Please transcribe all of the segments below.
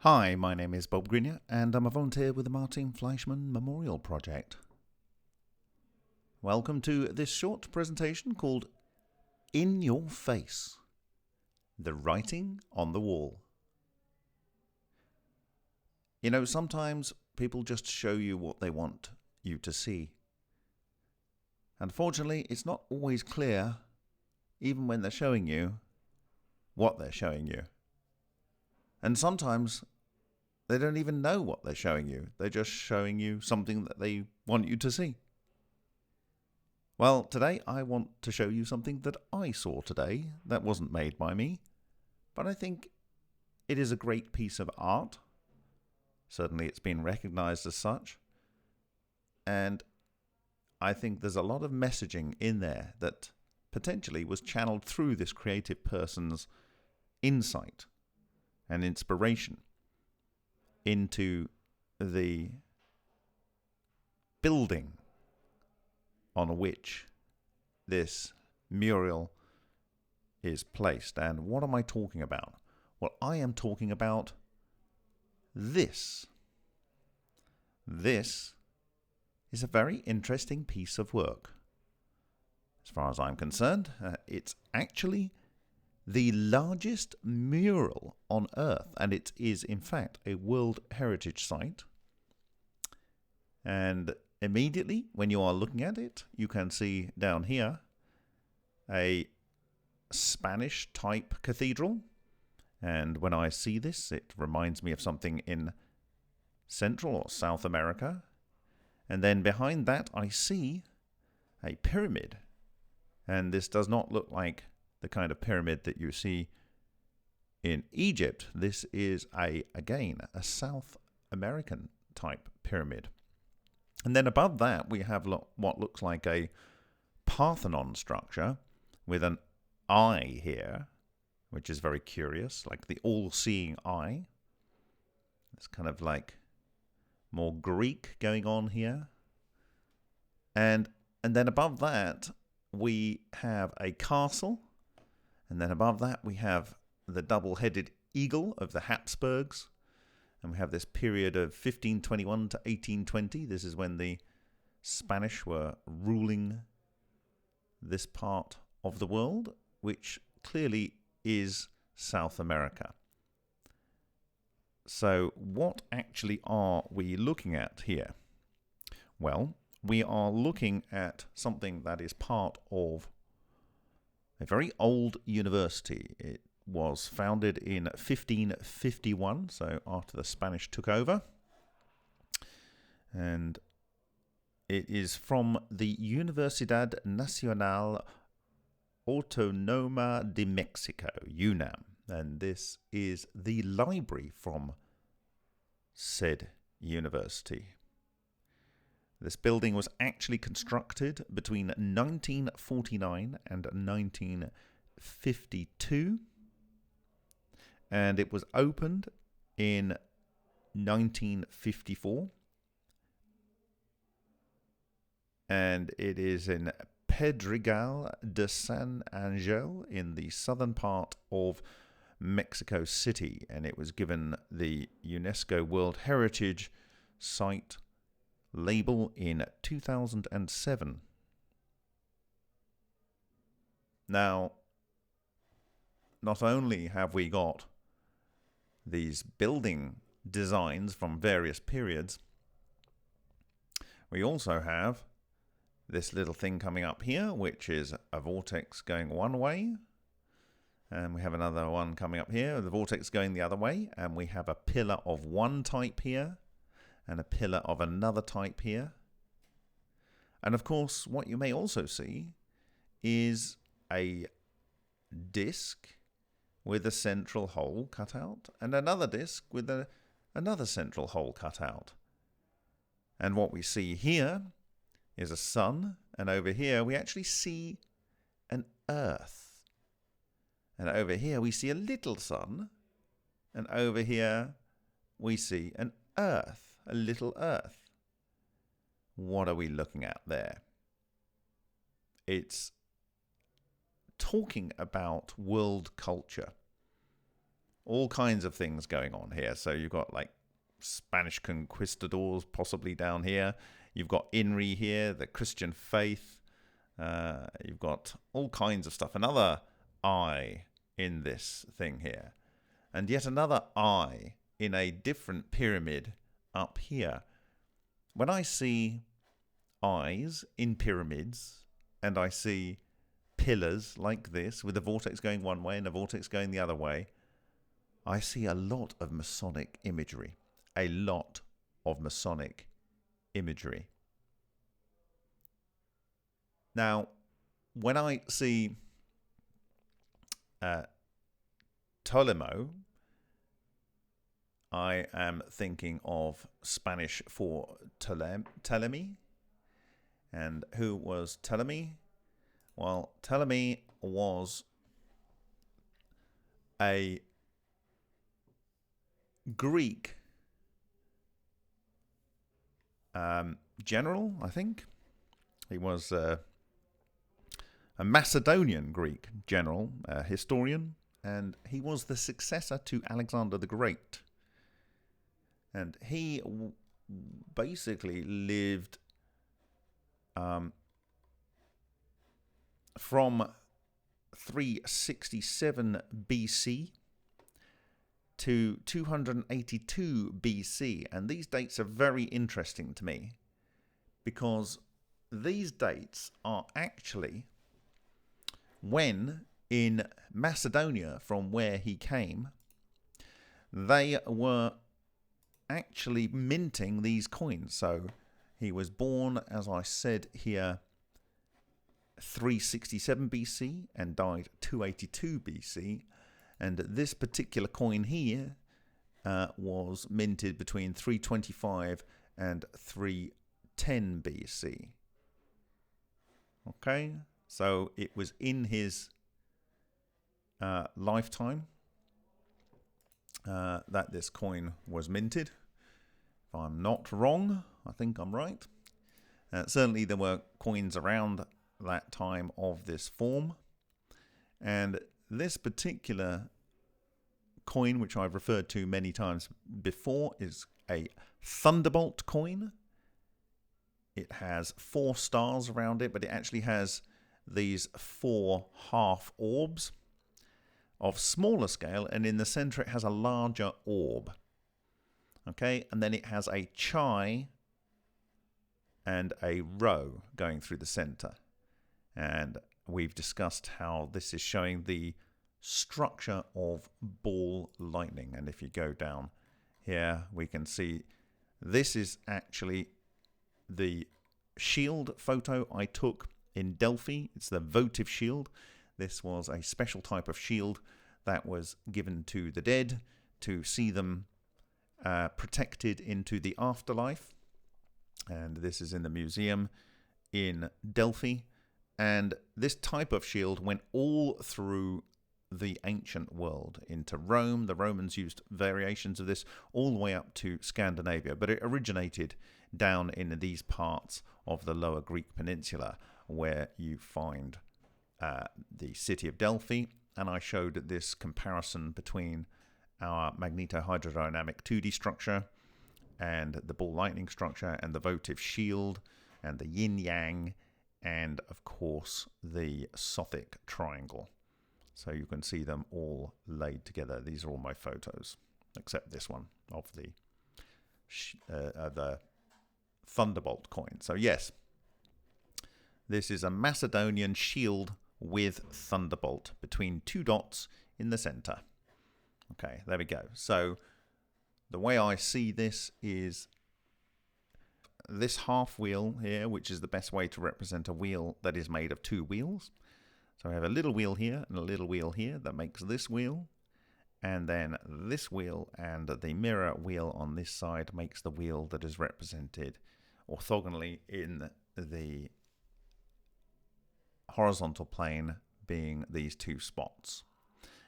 Hi, my name is Bob Greenyer, and I'm a volunteer with the Martin Fleischmann Memorial Project. Welcome to this short presentation called In Your Face, The Writing on the Wall. You know, sometimes people just show you what they want you to see. Unfortunately, it's not always clear, even when they're showing you, what they're showing you. And sometimes they don't even know what they're showing you. They're just showing you something that they want you to see. Well, today I want to show you something that I saw today that wasn't made by me, but I think it is a great piece of art. Certainly it's been recognized as such. And I think there's a lot of messaging in there that potentially was channeled through this creative person's insight and inspiration into the building on which this mural is placed. And what am I talking about? Well, I am talking about this. This is a very interesting piece of work. As far as I'm concerned, it's actually the largest mural on Earth, and it is in fact a World Heritage Site. And immediately when you are looking at it, you can see down here a Spanish type cathedral. And when I see this, it reminds me of something in Central or South America. And then behind that I see a pyramid. And this does not look like the kind of pyramid that you see in Egypt. This is again a South American type pyramid. And then above that we have what looks like a Parthenon structure with an eye here, which is very curious, like the all-seeing eye. It's kind of like more Greek going on here. And then above that we have a castle. And then above that we have the double-headed eagle of the Habsburgs. And we have this period of 1521 to 1820. This is when the Spanish were ruling this part of the world, which clearly is South America. So what actually are we looking at here? Well, we are looking at something that is part of a very old university. It was founded in 1551, so after the Spanish took over. And it is from the Universidad Nacional Autónoma de Mexico, UNAM. And this is the library from said university. This building was actually constructed between 1949 and 1952, and it was opened in 1954, and it is in Pedregal de San Angel in the southern part of Mexico City, and it was given the UNESCO World Heritage Site label in 2007. Now, not only have we got these building designs from various periods, we also have this little thing coming up here, which is a vortex going one way, and we have another one coming up here, the vortex going the other way, and we have a pillar of one type here and a pillar of another type here. And of course, what you may also see is a disc with a central hole cut out, and another disc with another central hole cut out. And what we see here is a sun, and over here we actually see an earth. And over here we see a little sun, and over here we see an earth. A little earth. What are we looking at there? It's talking about world culture. all kinds of things going on here. So you've got like Spanish conquistadors possibly down here. You've got Inri here, the Christian faith. You've got all kinds of stuff. Another eye in this thing here. And yet another eye in a different pyramid up here. When I see eyes in pyramids and I see pillars like this with a vortex going one way and a vortex going the other way, I see a lot of Masonic imagery. A lot of Masonic imagery. Now, when I see Ptolemy, I am thinking of Spanish for Ptolemy. And who was Ptolemy? Well, Ptolemy was a Greek general, I think. He was a Macedonian Greek general, historian, and he was the successor to Alexander the Great. And he basically lived from 367 BC to 282 BC. And these dates are very interesting to me because these dates are actually when in Macedonia, from where he came, they were actually minting these coins. So he was born, as I said here, 367 BC and died 282 BC. And this particular coin here was minted between 325 and 310 BC. Okay, so it was in his lifetime that this coin was minted. If I'm not wrong, I think I'm right. Certainly there were coins around that time of this form. And this particular coin, which I've referred to many times before, is a thunderbolt coin. It has 4 stars around it, but it actually has these 4 half orbs of smaller scale, and in the center it has a larger orb. Okay, and then it has a chai and a row going through the center. And we've discussed how this is showing the structure of ball lightning. And if you go down here, we can see this is actually the shield photo I took in Delphi. It's the votive shield. This was a special type of shield that was given to the dead to see them protected into the afterlife. And this is in the museum in Delphi. And this type of shield went all through the ancient world into Rome. The Romans used variations of this all the way up to Scandinavia, but it originated down in these parts of the Lower Greek Peninsula where you find the city of Delphi. And I showed this comparison between our magnetohydrodynamic 2D structure and the ball lightning structure and the votive shield and the yin-yang and, of course, the Sothic triangle. So you can see them all laid together. These are all my photos, except this one of the Thunderbolt coin. So yes, this is a Macedonian shield with Thunderbolt between 2 dots in the center. Okay, there we go. So the way I see this is this half wheel here, which is the best way to represent a wheel that is made of 2 wheels. So I have a little wheel here and a little wheel here that makes this wheel. And then this wheel and the mirror wheel on this side makes the wheel that is represented orthogonally in the horizontal plane, being these 2 spots.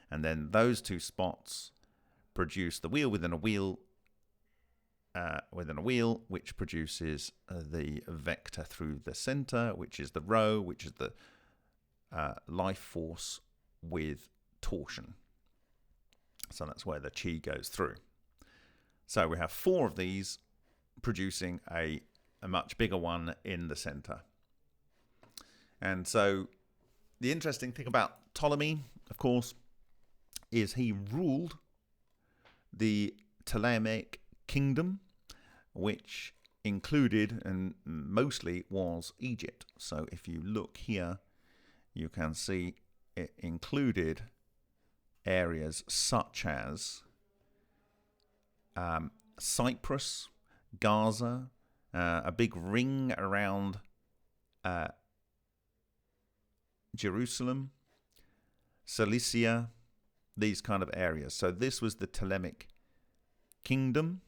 And then those 2 spots produce the wheel within a wheel, which produces the vector through the center, which is the rho, which is the life force with torsion. So that's where the chi goes through. So we have 4 of these producing a much bigger one in the center. And so the interesting thing about Ptolemy, of course, is he ruled the Ptolemaic kingdom, which included and mostly was Egypt. So if you look here, you can see it included areas such as Cyprus, Gaza, a big ring around Jerusalem, Cilicia, these kind of areas. So this was the Ptolemaic kingdom.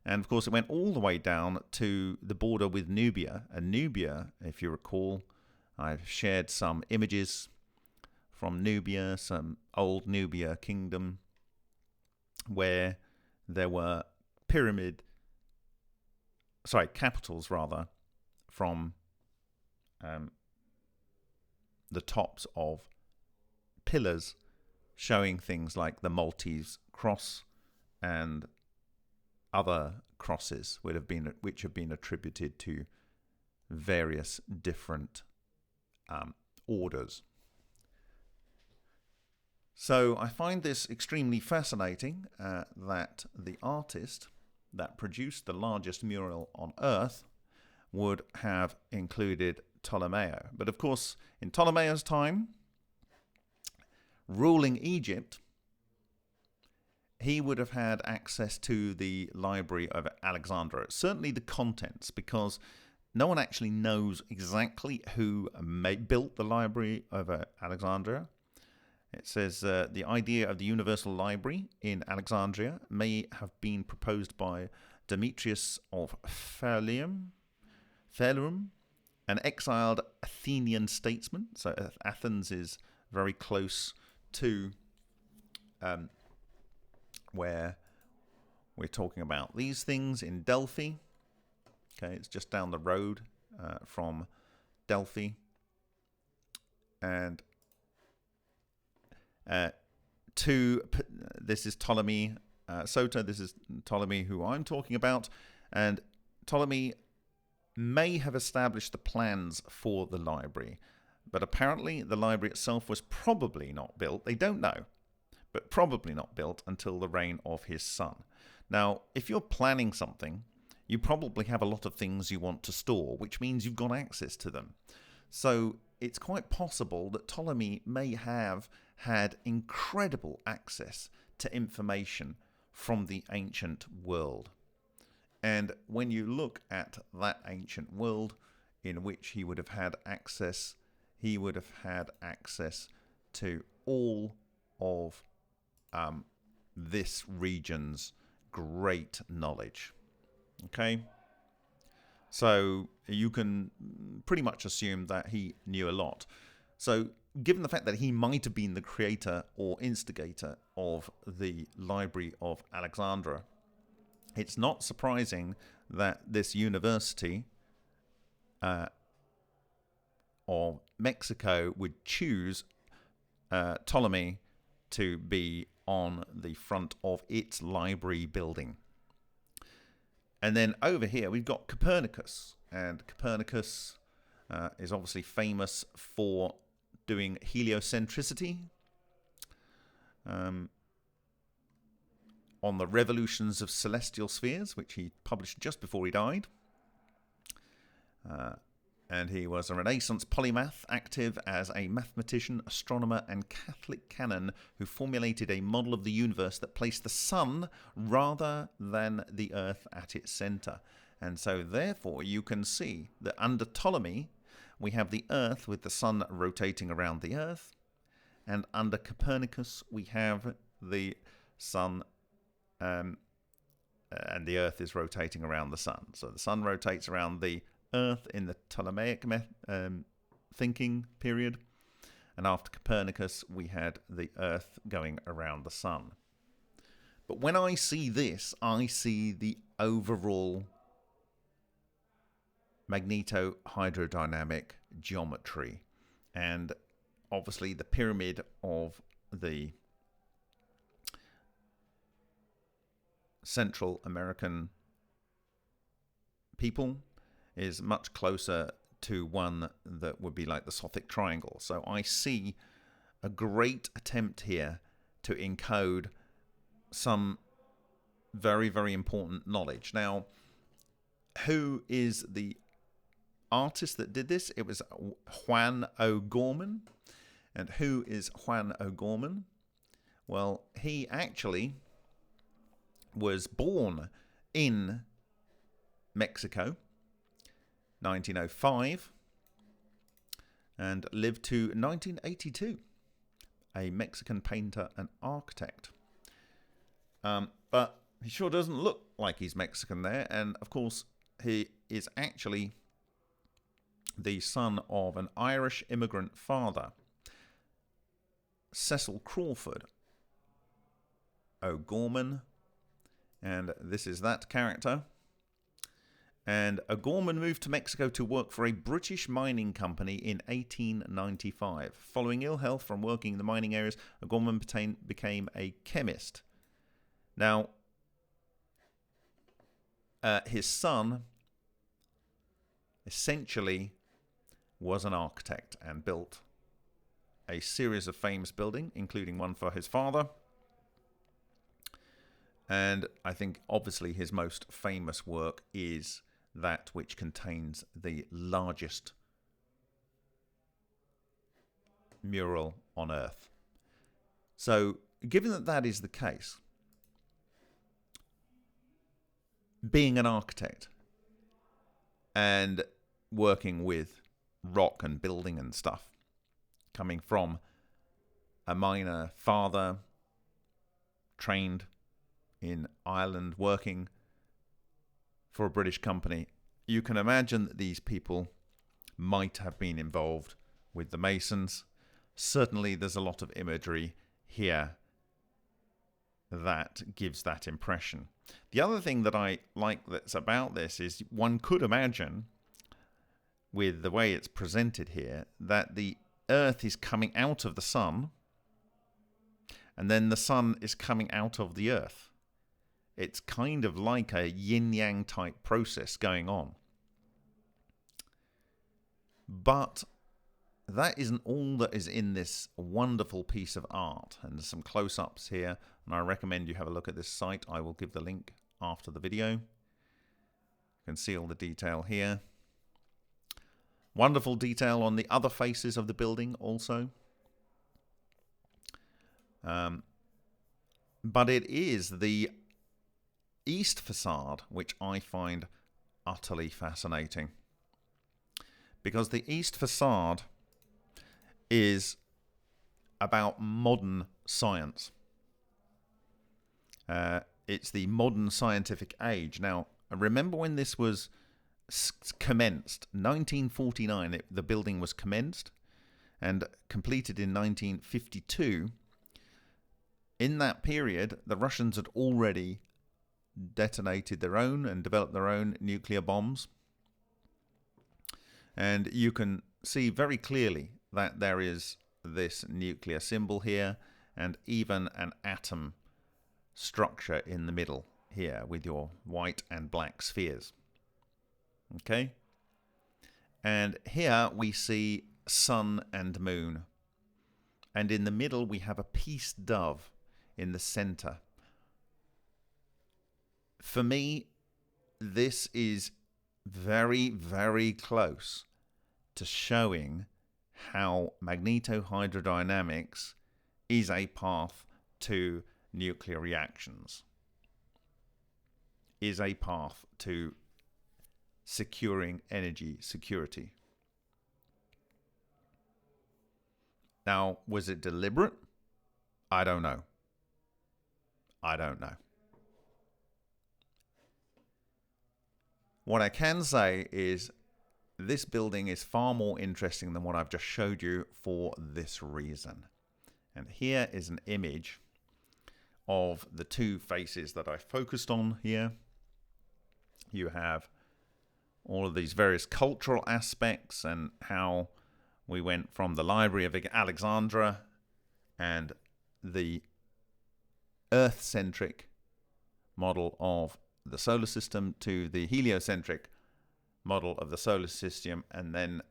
And of course, it went all the way down to the border with Nubia. And Nubia, if you recall, I've shared some images from Nubia, some old Nubia kingdom, where there were capitals rather, from the tops of pillars showing things like the Maltese cross and other crosses which have been attributed to various different orders. So I find this extremely fascinating, that the artist that produced the largest mural on Earth would have included Ptolemy. But of course, in Ptolemy's time, ruling Egypt, he would have had access to the library of Alexandria, certainly the contents, because no one actually knows exactly who built the library of Alexandria. It says the idea of the universal library in Alexandria may have been proposed by Demetrius of Phalerum, an exiled Athenian statesman. So Athens is very close to where we're talking about these things in Delphi. Okay, it's just down the road from Delphi. And this is Ptolemy Sota. This is Ptolemy who I'm talking about. And Ptolemy may have established the plans for the library, but apparently the library itself was probably not built. They don't know, but probably not built until the reign of his son. Now, if you're planning something, you probably have a lot of things you want to store, which means you've got access to them. So it's quite possible that Ptolemy may have had incredible access to information from the ancient world. And when you look at that ancient world in which he would have had access to all of this region's great knowledge. Okay? So you can pretty much assume that he knew a lot. So given the fact that he might have been the creator or instigator of the Library of Alexandria, it's not surprising that this University of Mexico would choose Ptolemy to be on the front of its library building. And then over here we've got Copernicus, and Copernicus is obviously famous for doing heliocentricity on the revolutions of celestial spheres, which he published just before he died. And he was a Renaissance polymath, active as a mathematician, astronomer, and Catholic canon who formulated a model of the universe that placed the sun rather than the earth at its center. And so, therefore, you can see that under Ptolemy, we have the earth with the sun rotating around the earth. And under Copernicus, we have the sun and the earth is rotating around the sun. So the sun rotates around the earth in the Ptolemaic thinking period, and after Copernicus we had the earth going around the sun. But when I see this, I see the overall magneto-hydrodynamic geometry, and obviously the pyramid of the Central American people is much closer to one that would be like the Gothic triangle. So I see a great attempt here to encode some very, very important knowledge. Now, who is the artist that did this? It was Juan O'Gorman. And who is Juan O'Gorman? Well, he actually was born in Mexico, 1905, and lived to 1982. A Mexican painter and architect. But he sure doesn't look like he's Mexican there. And, of course, he is actually the son of an Irish immigrant father, Cecil Crawford O'Gorman, and this is that character. And O'Gorman moved to Mexico to work for a British mining company in 1895. Following ill health from working in the mining areas, O'Gorman became a chemist. Now, his son essentially was an architect and built a series of famous buildings, including one for his father. And I think obviously his most famous work is that which contains the largest mural on Earth. So, given that that is the case, being an architect and working with rock and building and stuff, coming from a miner father, trained in Ireland, working for a British company, you can imagine that these people might have been involved with the Masons. Certainly there's a lot of imagery here that gives that impression. The other thing that I like that's about this is one could imagine, with the way it's presented here, that the Earth is coming out of the sun, and then the sun is coming out of the Earth. It's kind of like a yin-yang type process going on. But that isn't all that is in this wonderful piece of art. And there's some close-ups here, and I recommend you have a look at this site. I will give the link after the video. You can see all the detail here. Wonderful detail on the other faces of the building also. But it is the east facade which I find utterly fascinating. Because the east facade is about modern science. It's the modern scientific age. Now, remember when this was commenced? 1949, the building was commenced and completed in 1952. In that period, the Russians had already detonated their own and developed their own nuclear bombs. And you can see very clearly that there is this nuclear symbol here and even an atom structure in the middle here with your white and black spheres. Okay? And here we see sun and moon. And in the middle we have a peace dove in the center. For me, this is very, very close to showing how magnetohydrodynamics is a path to nuclear reactions, is a path to securing energy security. Now, was it deliberate? I don't know. I don't know. What I can say is this building is far more interesting than what I've just showed you for this reason. And here is an image of the two faces that I focused on here. You have all of these various cultural aspects and how we went from the Library of Alexandria and the Earth-centric model of the solar system to the heliocentric model of the solar system, and then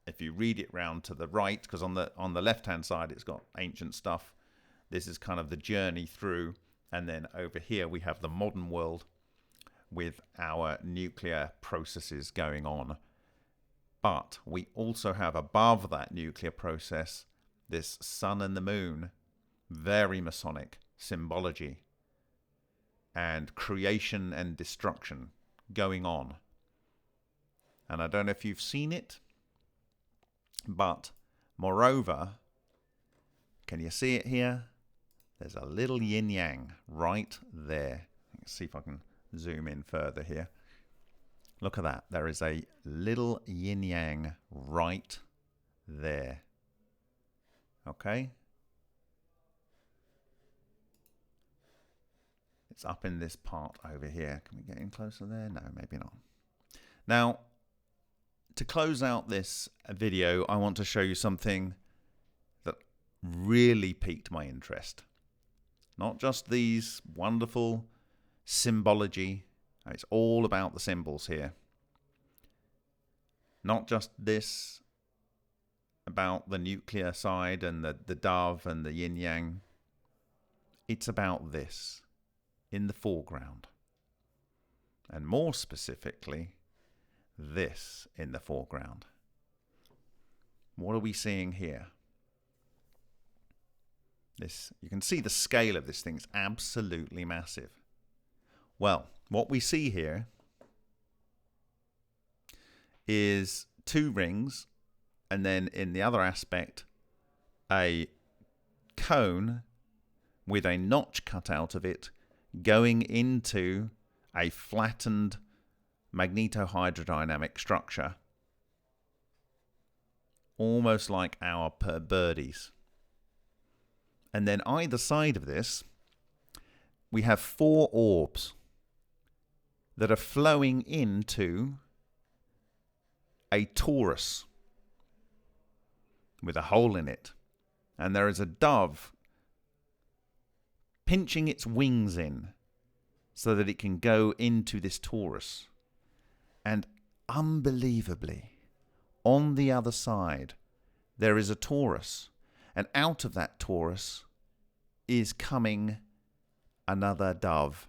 if you read it round to the right, because on the left hand side it's got ancient stuff, this is kind of the journey through, and then over here we have the modern world with our nuclear processes going on. But we also have above that nuclear process this sun and the moon, very Masonic symbology, and creation and destruction going on. And I don't know if you've seen it, but moreover, can you see it here? There's a little yin-yang right there. Let's see if I can zoom in further here. Look at that. There is a little yin-yang right there. Okay? It's up in this part over here. Can we get in closer there? No, maybe not. Now, to close out this video, I want to show you something that really piqued my interest. Not just these wonderful symbology. It's all about the symbols here. Not just this about the nuclear side and the dove and the yin-yang. It's about this in the foreground. And more specifically, this in the foreground. What are we seeing here? This, you can see the scale of this thing is absolutely massive. Well, what we see here is two rings, and then in the other aspect, a cone with a notch cut out of it going into a flattened magnetohydrodynamic structure, almost like our birdies. And then either side of this, we have 4 orbs that are flowing into a torus with a hole in it. And there is a dove pinching its wings in so that it can go into this torus. And unbelievably, on the other side, there is a torus. And out of that torus is coming another dove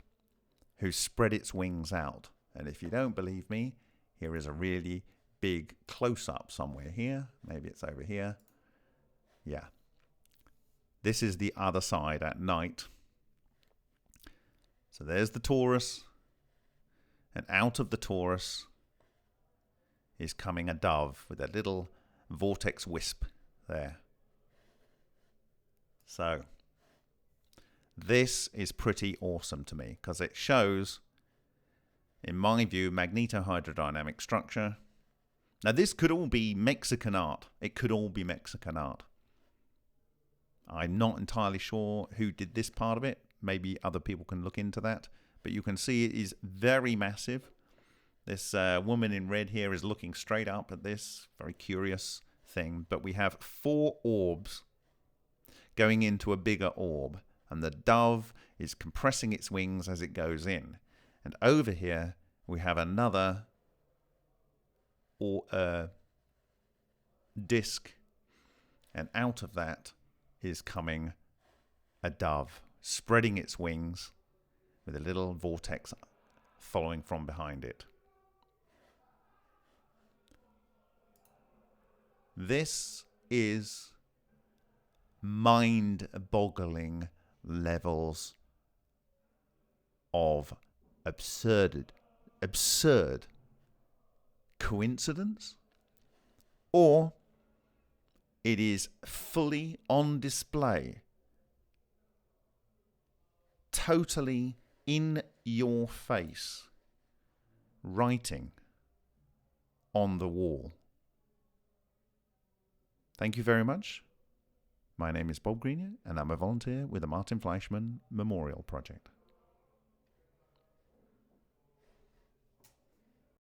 who spread its wings out. And if you don't believe me, here is a really big close-up somewhere here. Maybe it's over here. Yeah. This is the other side at night. So there's the torus. And out of the torus is coming a dove with a little vortex wisp there. So this is pretty awesome to me because it shows, in my view, magnetohydrodynamic structure. Now this could all be Mexican art. It could all be Mexican art. I'm not entirely sure who did this part of it. Maybe other people can look into that. But you can see it is very massive. This woman in red here is looking straight up at this. Very curious thing. But we have 4 orbs going into a bigger orb. And the dove is compressing its wings as it goes in. And over here we have another disc. And out of that is coming a dove, spreading its wings with a little vortex following from behind it. This is mind-boggling levels of absurd coincidence, or it is fully on display, totally in your face, writing on the wall. Thank you very much. My name is Bob Greenyer, and I'm a volunteer with the Martin Fleischmann Memorial Project.